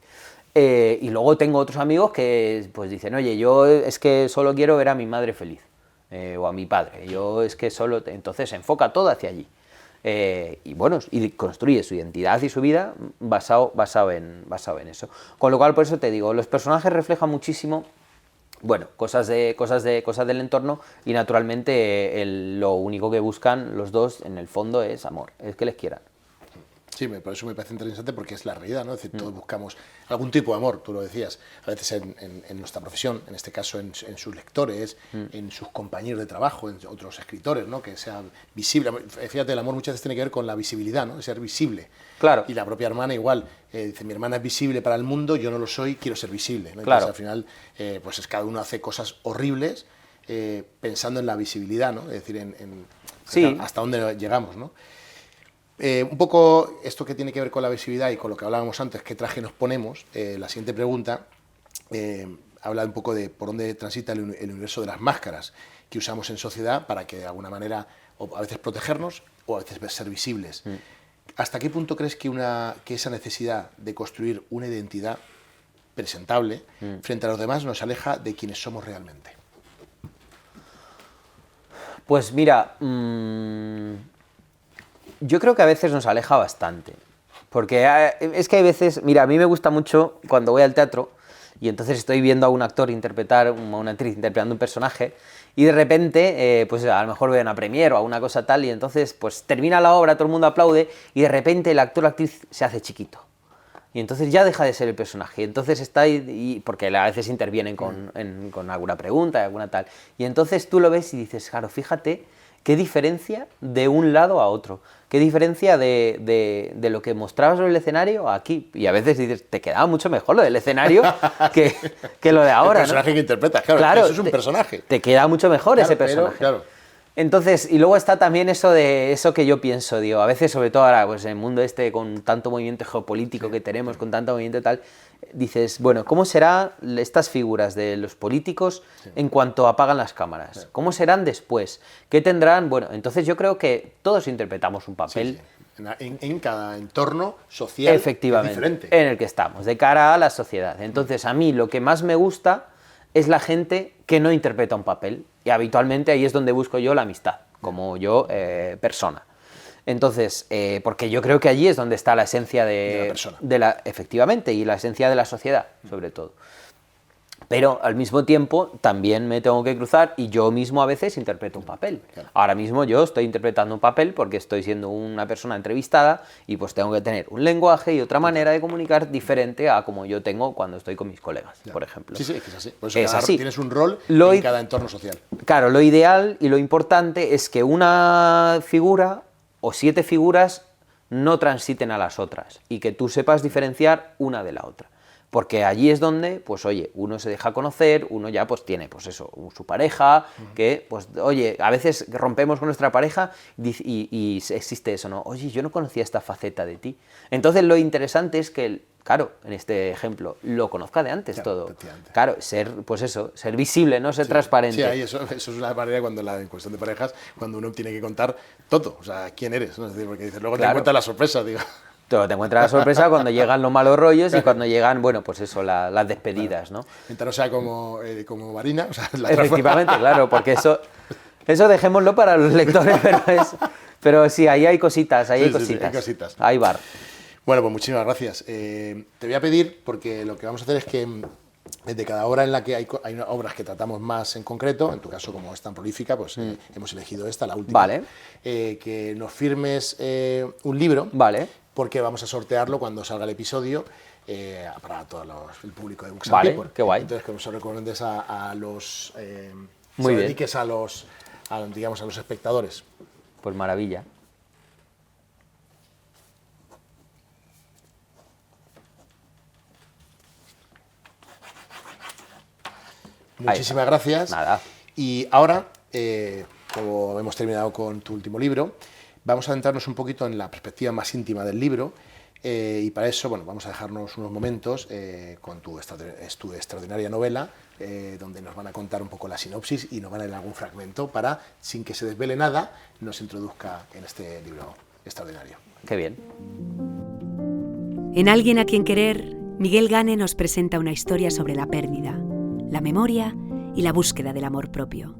Y luego tengo otros amigos que pues dicen, oye, yo es que solo quiero ver a mi madre feliz, o a mi padre, entonces se enfoca todo hacia allí. Y bueno, y construye su identidad y su vida basado en eso. Con lo cual, por eso te digo, los personajes reflejan muchísimo, bueno, cosas del entorno, y naturalmente lo único que buscan los dos en el fondo es amor, es que les quieran. Sí, por eso me parece interesante, porque es la realidad, ¿no? Es decir, todos buscamos algún tipo de amor, tú lo decías, a veces en nuestra profesión, en este caso en sus lectores, en sus compañeros de trabajo, en otros escritores, ¿no? Que sea visible. Fíjate, el amor muchas veces tiene que ver con la visibilidad, ¿no? Ser visible. Claro. Y la propia hermana igual, dice, mi hermana es visible para el mundo, yo no lo soy, quiero ser visible, ¿no? Claro. Entonces, al final, pues cada uno hace cosas horribles pensando en la visibilidad, ¿no? Es decir, sí, hasta dónde llegamos, ¿no? Un poco esto que tiene que ver con la visibilidad y con lo que hablábamos antes, qué traje nos ponemos, la siguiente pregunta habla un poco de por dónde transita el universo de las máscaras que usamos en sociedad para que de alguna manera o a veces protegernos o a veces ser visibles. ¿Hasta qué punto crees que esa necesidad de construir una identidad presentable frente a los demás nos aleja de quienes somos realmente? Pues mira, yo creo que a veces nos aleja bastante, porque es que hay veces, mira, a mí me gusta mucho cuando voy al teatro y entonces estoy viendo a un actor interpretar, a una actriz interpretando un personaje, y de repente, pues a lo mejor veo una premiere o alguna cosa tal, y entonces pues termina la obra, todo el mundo aplaude, y de repente el actor o la actriz se hace chiquito. Y entonces ya deja de ser el personaje, entonces está ahí, porque a veces intervienen con alguna pregunta, alguna tal, y entonces tú lo ves y dices, claro, fíjate qué diferencia de un lado a otro, qué diferencia de lo que mostrabas sobre el escenario a aquí, y a veces dices, te quedaba mucho mejor lo del escenario que lo de ahora, el personaje, ¿no? Que interpretas, claro, eso es un personaje. Te queda mucho mejor, claro, ese personaje. Claro. Entonces, y luego está también eso que yo pienso, digo, a veces, sobre todo ahora, pues en el mundo con tanto movimiento geopolítico que tenemos, con tanto movimiento y tal, dices, bueno, ¿cómo serán estas figuras de los políticos en cuanto apagan las cámaras? ¿Cómo serán después? ¿Qué tendrán? Bueno, entonces yo creo que todos interpretamos un papel. En cada entorno social, efectivamente, diferente, en el que estamos, de cara a la sociedad. Entonces, a mí lo que más me gusta es la gente que no interpreta un papel, y habitualmente ahí es donde busco yo la amistad, como yo, persona. Entonces, porque yo creo que allí es donde está la esencia de la persona. Efectivamente, y la esencia de la sociedad, sobre todo. Pero al mismo tiempo también me tengo que cruzar, y yo mismo a veces interpreto un papel. Claro. Ahora mismo yo estoy interpretando un papel porque estoy siendo una persona entrevistada, y pues tengo que tener un lenguaje y otra manera de comunicar diferente a como yo tengo cuando estoy con mis colegas, por ejemplo. Sí, es así. Por eso es así. Tienes un rol en cada entorno social. Claro, lo ideal y lo importante es que una figura o 7 figuras no transiten a las otras, y que tú sepas diferenciar una de la otra. Porque allí es donde, pues oye, uno se deja conocer, uno ya pues tiene, pues eso, su pareja, que pues oye, a veces rompemos con nuestra pareja y existe eso, ¿no? Oye, yo no conocía esta faceta de ti. Entonces lo interesante es que, claro, en este ejemplo, lo conozca de antes todo. Claro, ser, pues eso, ser visible, ¿no? Ser transparente. Sí, ahí eso es una manera cuando en cuestión de parejas, cuando uno tiene que contar todo, o sea, quién eres, ¿no? Es decir, porque dices, luego te encuentras la sorpresa, digo. Te encuentras la sorpresa cuando llegan los malos rollos y cuando llegan, bueno, pues eso, las despedidas, ¿no? Mientras no sea como Marina, o sea, Efectivamente, claro, porque eso dejémoslo para los lectores, pero sí, ahí hay cositas, ahí hay cositas. Hay bar. Bueno, pues muchísimas gracias. Te voy a pedir, porque lo que vamos a hacer es que de cada obra en la que hay obras que tratamos más en concreto, en tu caso como es tan prolífica, pues hemos elegido esta, la última. Vale. Que nos firmes un libro. Vale. Porque vamos a sortearlo cuando salga el episodio para todo el público de Books and Vale, People. qué guay. Entonces, que nos lo recomiendes a los... Muy bien. dediques a los espectadores. Pues maravilla. Muchísimas gracias. Nada. Y ahora, como hemos terminado con tu último libro, vamos a adentrarnos un poquito en la perspectiva más íntima del libro y para eso, bueno, vamos a dejarnos unos momentos con tu extraordinaria novela, donde nos van a contar un poco la sinopsis y nos van a leer algún fragmento para, sin que se desvele nada, nos introduzca en este libro extraordinario. Qué bien. En Alguien a quien querer, Miguel Gane nos presenta una historia sobre la pérdida, la memoria y la búsqueda del amor propio.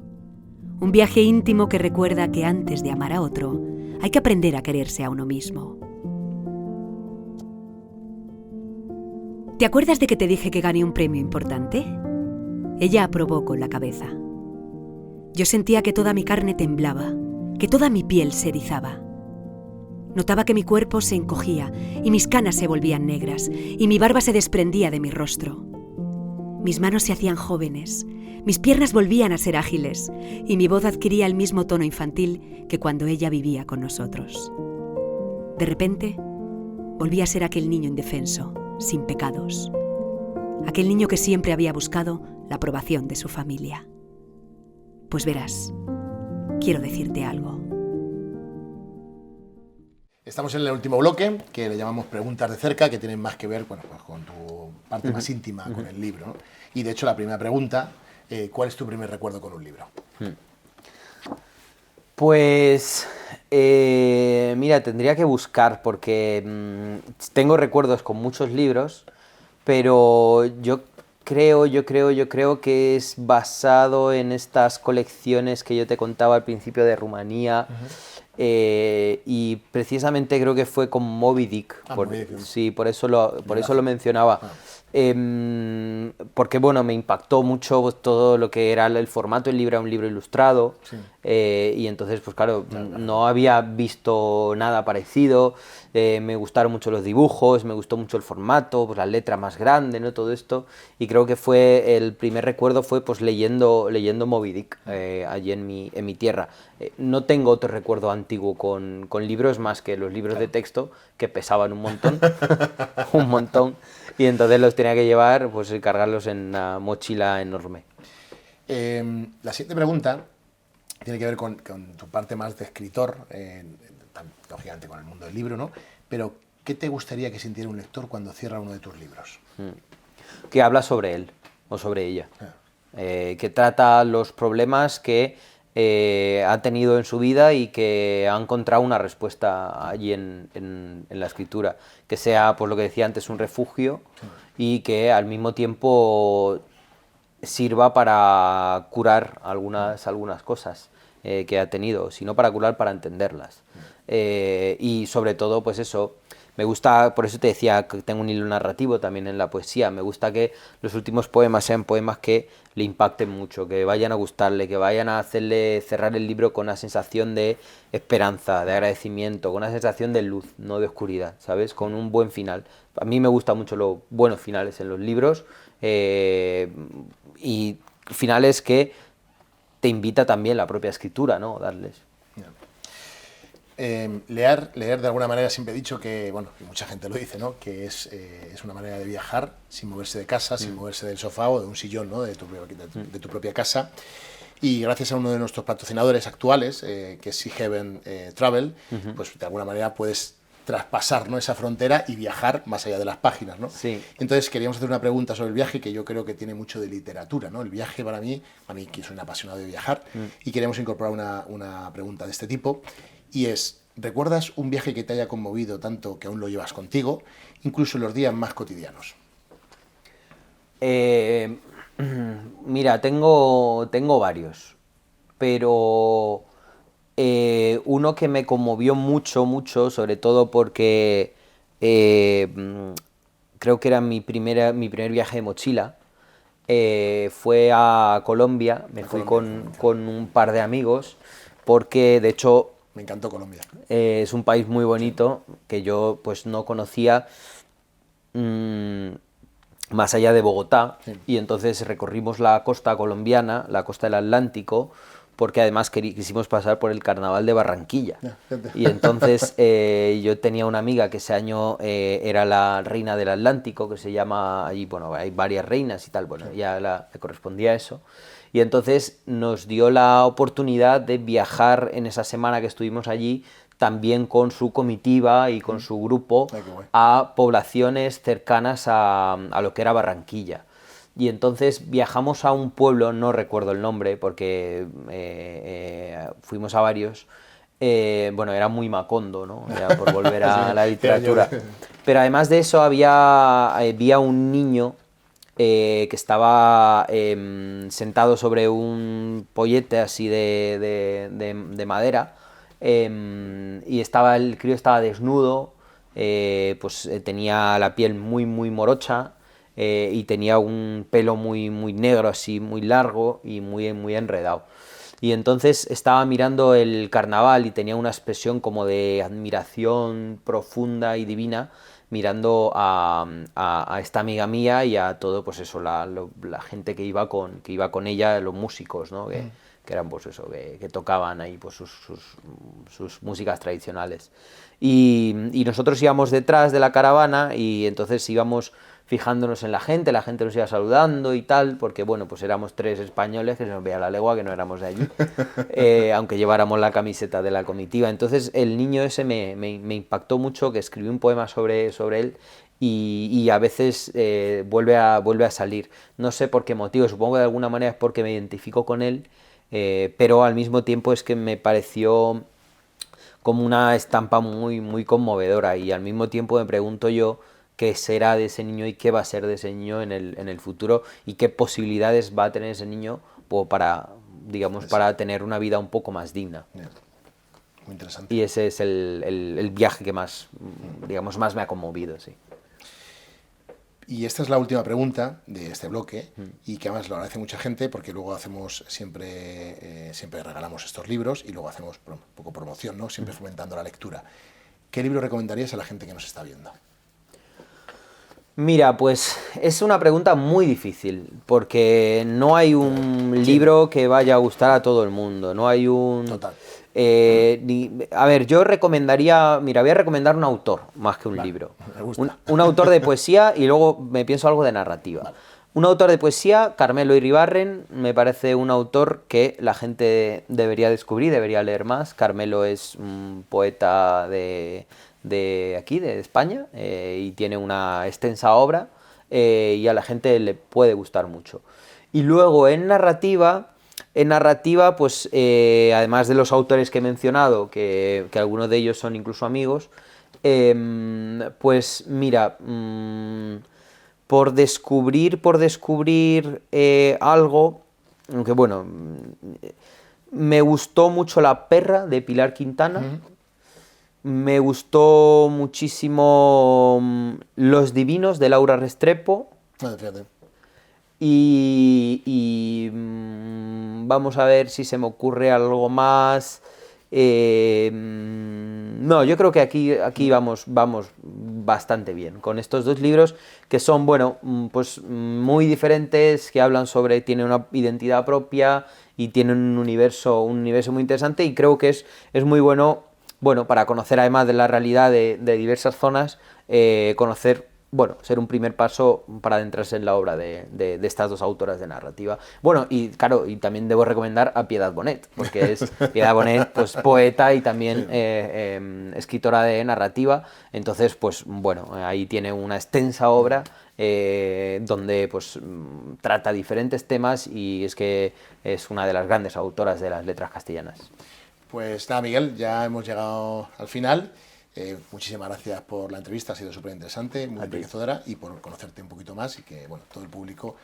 Un viaje íntimo que recuerda que antes de amar a otro, hay que aprender a quererse a uno mismo. ¿Te acuerdas de que te dije que gané un premio importante? Ella aprobó con la cabeza. Yo sentía que toda mi carne temblaba, que toda mi piel se erizaba. Notaba que mi cuerpo se encogía y mis canas se volvían negras y mi barba se desprendía de mi rostro. Mis manos se hacían jóvenes, mis piernas volvían a ser ágiles y mi voz adquiría el mismo tono infantil que cuando ella vivía con nosotros. De repente, volví a ser aquel niño indefenso, sin pecados. Aquel niño que siempre había buscado la aprobación de su familia. Pues verás, quiero decirte algo. Estamos en el último bloque, que le llamamos preguntas de cerca, que tienen más que ver, bueno, pues con tu parte más íntima, con el libro, ¿no? Y de hecho la primera pregunta, ¿cuál es tu primer recuerdo con un libro? Pues, mira, tendría que buscar porque tengo recuerdos con muchos libros, pero yo creo que es basado en estas colecciones que yo te contaba al principio de Rumanía. Y precisamente creo que fue con Moby Dick. Moby Dick. Sí, por eso lo mencionaba. Porque bueno, me impactó mucho pues, todo lo que era el formato. El libro era un libro ilustrado. Sí. Y entonces, pues claro, no había visto nada parecido. Me gustaron mucho los dibujos, me gustó mucho el formato, pues la letra más grande, ¿no? Todo esto. Y creo que el primer recuerdo fue pues leyendo Moby Dick allí en mi tierra. No tengo otro recuerdo antiguo con libros más que los libros de texto, que pesaban un montón, un montón. Y entonces los tenía que llevar, pues cargarlos en una mochila enorme. La siguiente pregunta tiene que ver con tu parte más de escritor, lógicamente con el mundo del libro, ¿no? Pero, ¿qué te gustaría que sintiera un lector cuando cierra uno de tus libros? Que habla sobre él o sobre ella. Que trata los problemas que ha tenido en su vida y que ha encontrado una respuesta allí en la escritura. Que sea, pues lo que decía antes, un refugio y que al mismo tiempo sirva para curar algunas cosas que ha tenido, sino para curar, para entenderlas. Y sobre todo, pues eso, me gusta, por eso te decía que tengo un hilo narrativo también en la poesía, me gusta que los últimos poemas sean poemas que le impacten mucho, que vayan a gustarle, que vayan a hacerle cerrar el libro con una sensación de esperanza, de agradecimiento, con una sensación de luz, no de oscuridad, ¿sabes? Con un buen final. A mí me gustan mucho los buenos finales en los libros y finales que te invita también la propia escritura, ¿no? Darles. leer de alguna manera siempre he dicho que, bueno, y mucha gente lo dice, ¿no? Que es una manera de viajar sin moverse de casa, sin moverse del sofá o de un sillón, ¿no? De tu propia casa. Y gracias a uno de nuestros patrocinadores actuales, que es Sea Heaven Travel, pues de alguna manera puedes traspasar, ¿no?, esa frontera y viajar más allá de las páginas, ¿no? Sí. Entonces queríamos hacer una pregunta sobre el viaje que yo creo que tiene mucho de literatura, ¿no? El viaje para mí que soy un apasionado de viajar, y queremos incorporar una pregunta de este tipo, y es, ¿recuerdas un viaje que te haya conmovido tanto que aún lo llevas contigo, incluso en los días más cotidianos? Mira, tengo varios, pero uno que me conmovió mucho, sobre todo porque creo que era mi primer viaje de mochila, fue a Colombia. Me fui con un par de amigos, porque de hecho Me encantó Colombia. es un país muy bonito que yo pues no conocía. Más allá de Bogotá, y entonces recorrimos la costa colombiana, la costa del Atlántico, porque además quisimos pasar por el Carnaval de Barranquilla. Y entonces yo tenía una amiga que ese año era la reina del Atlántico, que se llama, allí, bueno, hay varias reinas y tal, bueno, ya le correspondía eso. Y entonces nos dio la oportunidad de viajar en esa semana que estuvimos allí, también con su comitiva y con su grupo, a poblaciones cercanas a lo que era Barranquilla. Y entonces viajamos a un pueblo, no recuerdo el nombre, porque fuimos a varios. Bueno, era muy Macondo, ¿no? Era por volver a la literatura. Pero además de eso había un niño que estaba sentado sobre un pollete así de madera, y el crío estaba desnudo, tenía la piel muy morocha, y tenía un pelo muy negro, así muy largo y muy enredado. Y entonces estaba mirando el carnaval y tenía una expresión como de admiración profunda y divina, mirando a esta amiga mía y a todo, pues eso, la gente que iba con ella, los músicos, ¿no? Que eran, pues eso, que tocaban ahí, pues sus músicas tradicionales. Y nosotros íbamos detrás de la caravana, y entonces íbamos fijándonos en la gente nos iba saludando y tal, porque bueno, pues éramos 3 españoles que se nos veía la legua que no éramos de allí, aunque lleváramos la camiseta de la comitiva. Entonces el niño ese me impactó mucho, que escribí un poema sobre él, y a veces vuelve a salir. No sé por qué motivo, supongo que de alguna manera es porque me identifico con él, pero al mismo tiempo es que me pareció como una estampa muy conmovedora, y al mismo tiempo me pregunto yo qué será de ese niño y qué va a ser de ese niño en el futuro, y qué posibilidades va a tener ese niño para tener una vida un poco más digna. Muy interesante. Y ese es el viaje que más me ha conmovido, sí. Y esta es la última pregunta de este bloque, y que además lo agradece mucha gente, porque luego hacemos siempre regalamos estos libros, y luego hacemos un poco promoción, ¿no? Siempre fomentando la lectura. ¿Qué libro recomendarías a la gente que nos está viendo? Mira, pues es una pregunta muy difícil, porque no hay un libro que vaya a gustar a todo el mundo, no hay un... Total. A ver, yo recomendaría, mira, voy a recomendar un autor más que un libro. Me gusta. Un autor de poesía, y luego me pienso algo de narrativa. Vale. Un autor de poesía, Carmelo Iribarren, me parece un autor que la gente debería descubrir, debería leer más. Carmelo es un poeta de aquí, de España, y tiene una extensa obra, y a la gente le puede gustar mucho. Y luego en narrativa, pues además de los autores que he mencionado, que algunos de ellos son incluso amigos, pues mira, por descubrir algo, aunque bueno, me gustó mucho La perra, de Pilar Quintana. Me gustó muchísimo Los divinos, de Laura Restrepo. Fíjate. Y vamos a ver si se me ocurre algo más. No, yo creo que aquí vamos bastante bien con estos 2 libros, que son, bueno, pues muy diferentes, que hablan tienen una identidad propia y tienen un universo muy interesante, y creo que es muy bueno bueno, para conocer además de la realidad de diversas zonas, conocer, bueno, ser un primer paso para adentrarse en la obra de estas dos autoras de narrativa. Bueno, y claro, y también debo recomendar a Piedad Bonet, porque es Piedad Bonet, pues poeta y también escritora de narrativa. Entonces, pues bueno, ahí tiene una extensa obra donde pues trata diferentes temas y es que es una de las grandes autoras de las letras castellanas. Pues nada, Miguel, ya hemos llegado al final. Muchísimas gracias por la entrevista, ha sido súper interesante, muy enriquecedora, y por conocerte un poquito más y que bueno, todo el público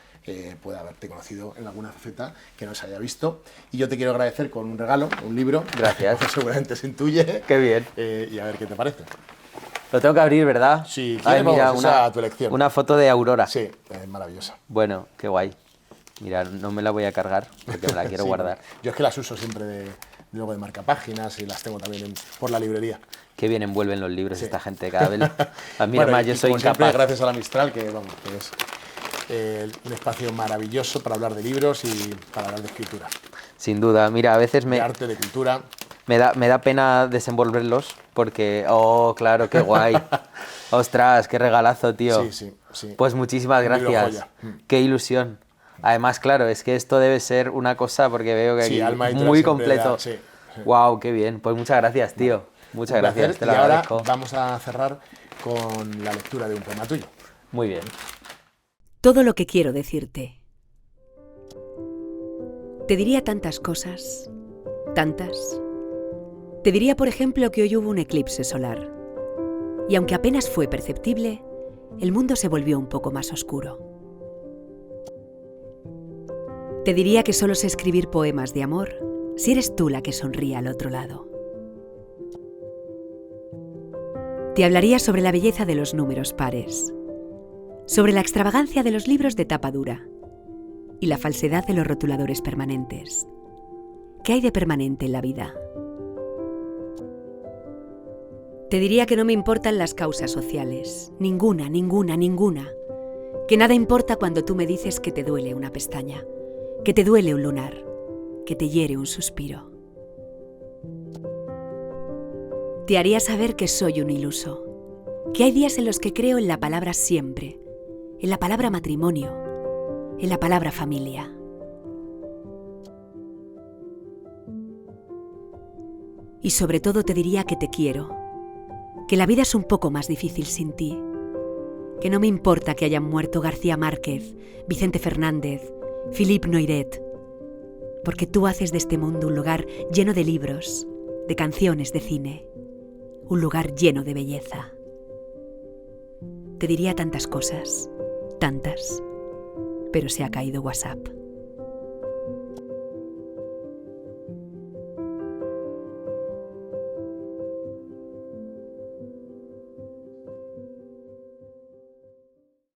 pueda haberte conocido en alguna faceta que no se haya visto. Y yo te quiero agradecer con un regalo, un libro. Gracias. Que seguramente se intuye. Qué bien. Y a ver qué te parece. Lo tengo que abrir, ¿verdad? Sí, ay, mira, a tu elección. Una foto de Aurora. Sí, es maravillosa. Bueno, qué guay. Mira, no me la voy a cargar porque me la quiero sí, guardar. Yo es que las uso siempre luego de marcapáginas y las tengo también por la librería. Qué bien envuelven los libros esta gente cada vez. Mira, bueno, más, yo soy como incapaz. Siempre, gracias a la Mistral, que vamos, que es un espacio maravilloso para hablar de libros y para hablar de escritura. Sin duda, mira, a veces de arte, de cultura. Me da pena desenvolverlos porque, oh, claro, qué guay. Ostras, qué regalazo, tío. Sí. Pues muchísimas gracias. Qué ilusión. Además, claro, es que esto debe ser una cosa porque veo que aquí Alma muy completo. Sí. Wow, qué bien. Pues muchas gracias, tío. Muchas gracias. Te lo agradezco. Ahora vamos a cerrar con la lectura de un poema tuyo. Muy bien. Todo lo que quiero decirte. Te diría tantas cosas, tantas. Te diría, por ejemplo, que hoy hubo un eclipse solar. Y aunque apenas fue perceptible, el mundo se volvió un poco más oscuro. Te diría que solo sé escribir poemas de amor si eres tú la que sonríe al otro lado. Te hablaría sobre la belleza de los números pares, sobre la extravagancia de los libros de tapa dura y la falsedad de los rotuladores permanentes. ¿Qué hay de permanente en la vida? Te diría que no me importan las causas sociales, ninguna. Que nada importa cuando tú me dices que te duele una pestaña, que te duele un lunar, que te hiere un suspiro. Te haría saber que soy un iluso, que hay días en los que creo en la palabra siempre, en la palabra matrimonio, en la palabra familia. Y sobre todo te diría que te quiero, que la vida es un poco más difícil sin ti, que no me importa que hayan muerto García Márquez, Vicente Fernández, Philippe Noiret, porque tú haces de este mundo un lugar lleno de libros, de canciones, de cine, un lugar lleno de belleza. Te diría tantas cosas, tantas, pero se ha caído WhatsApp.